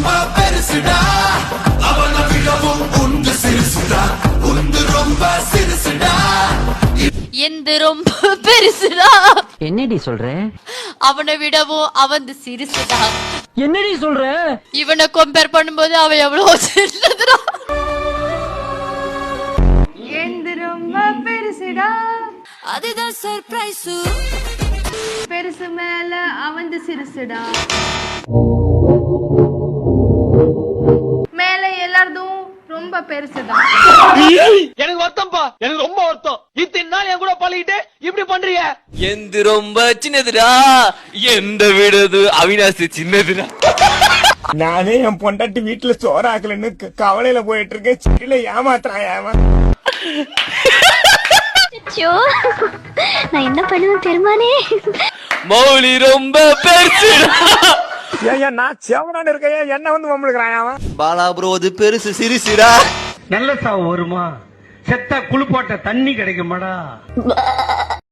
ரொம்ப பெருசுடா அவனை விடவும் உந்து சிறுசுடா உந்து ரொம்ப சிறுசுடா எந்த ரொம்ப பெருசுடா என்னடி சொல்ற? அவனை விடவும் அவன் சிறுசுடா. என்னடி சொல்ற? இவனை கம்பேர் பண்ணும்போது அவன் எவ்வளவு சின்னதுடா. எந்த ரொம்ப பெருசுடா அதுதான் சர்ப்ரைஸ். பெருசு மேல அவந்து சிறுசுடா. மேல எல்லாரும் ரொம்ப பெருசுதான். எனக்கு வருத்தம்ப்பா, எனக்கு ரொம்ப வருத்தம். இத்தனை நாள் என் கூட பழகிட்டு இப்படி பண்றீங்க. எந்த ரொம்ப சின்னதுடா, எந்த விடுது அவினாசி சின்னதுடா. நானே என் பொண்டாட்டி வீட்டுல சோறாக்கலன்னு கவலையில போயிட்டு இருக்கேன். சிட்டில ஏமாத்துறான். நான் என்ன பண்ணுவேன் பெருமானே? மௌலி ரொம்ப பெருசுடா. ஏன் நான் செவனான்னு இருக்கேன், என்ன வந்து மம்முழுக்கிறான் அவன். பாலா ப்ரோ அது பெருசு சிறுசுடா. நல்ல சாவு வருமா? செத்தா குளிப்பாட்ட தண்ணி கிடைக்குமாடா?